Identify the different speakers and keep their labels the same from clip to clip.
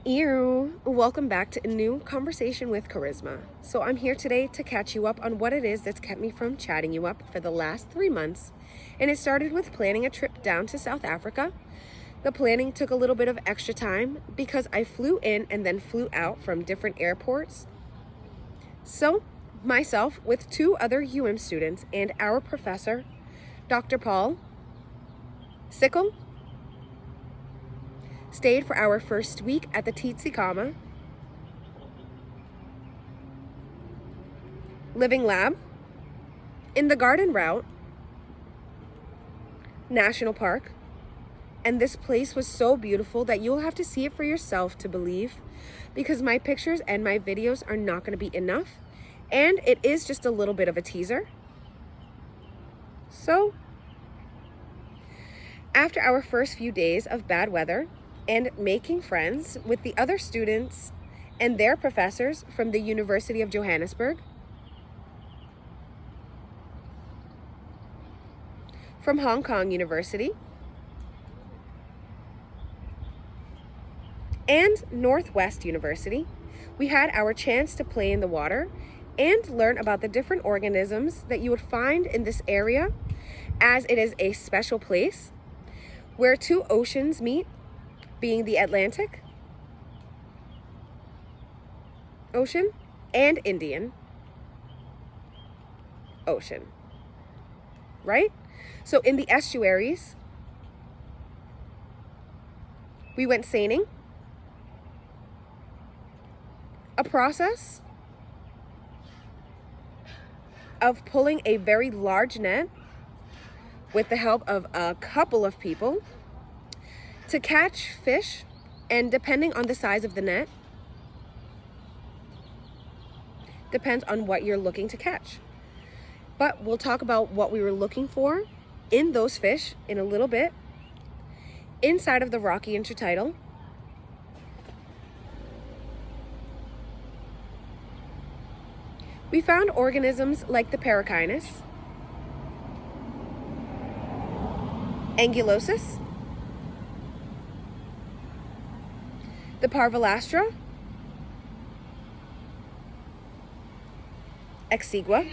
Speaker 1: Ew! Welcome back to a new conversation with Karizma. So I'm here today to catch you up on what it is that's kept me from chatting you up for the last 3 months. And it started with planning a trip down to South Africa. The planning took a little bit of extra time because I flew in and then flew out from different airports. So myself with 2 other students and our professor, Dr. Paul Sickle, stayed for our first week at the Titsikama Living Lab, in the Garden Route National Park. And this place was so beautiful that you'll have to see it for yourself to believe, because my pictures and my videos are not going to be enough. And it is just a little bit of a teaser. So, after our first few days of bad weather and making friends with the other students and their professors from the University of Johannesburg, from Hong Kong University, and Northwest University, we had our chance to play in the water and learn about the different organisms that you would find in this area, as it is a special place where 2 oceans meet, being the Atlantic Ocean and Indian Ocean, right? So in the estuaries, we went seining, a process of pulling a very large net with the help of a couple of people to catch fish, and depending on the size of the net, depends on what you're looking to catch. But we'll talk about what we were looking for in those fish in a little bit. Inside of the rocky intertidal, we found organisms like the Parachinus, Angulosus, the Parvalastra, Exigua,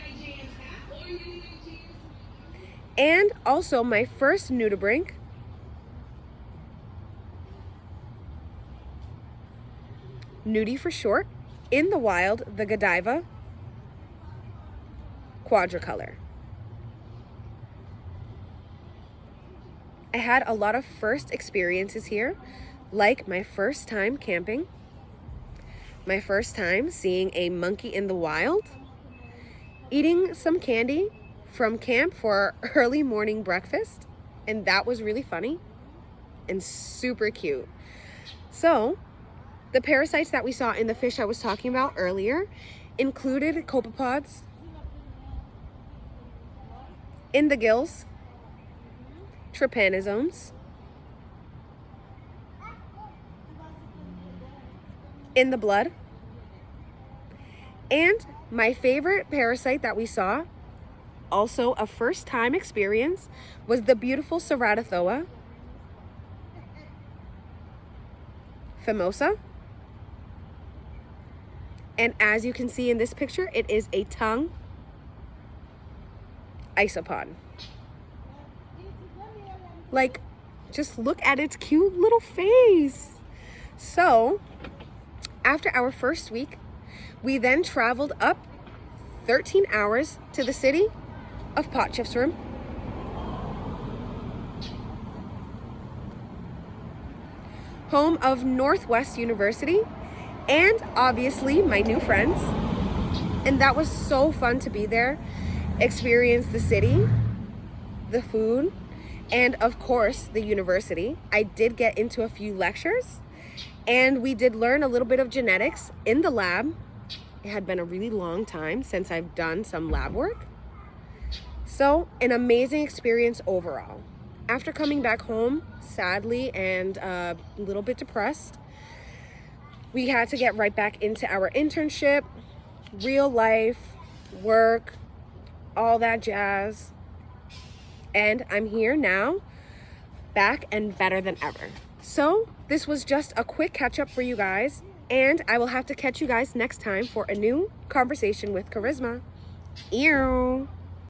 Speaker 1: and also my first nudibranch, nudie for short, in the wild, the Godiva quadricolor. I had a lot of first experiences here, like my first time camping, my first time seeing a monkey in the wild, eating some candy from camp for early morning breakfast, and that was really funny and super cute. So, the parasites that we saw in the fish I was talking about earlier included copepods in the gills, trypanosomes in the blood, and my favorite parasite that we saw, also a first time experience, was the beautiful Ceratothoa famosa. And as you can see in this picture, it is a tongue isopod. Like, just look at its cute little face. So, after our first week, we then traveled up 13 hours to the city of Potchefstroom, home of Northwest University, and obviously my new friends. And that was so fun to be there, experience the city, the food, and of course the university. I did get into a few lectures, and we did learn a little bit of genetics in the lab. It had been a really long time since I've done some lab work. So, an amazing experience overall. After coming back home, sadly and a little bit depressed, we had to get right back into our internship, real life, work, all that jazz. And I'm here now, back and better than ever. So this was just a quick catch up for you guys, and I will have to catch you guys next time for a new conversation with Karizma. Ew.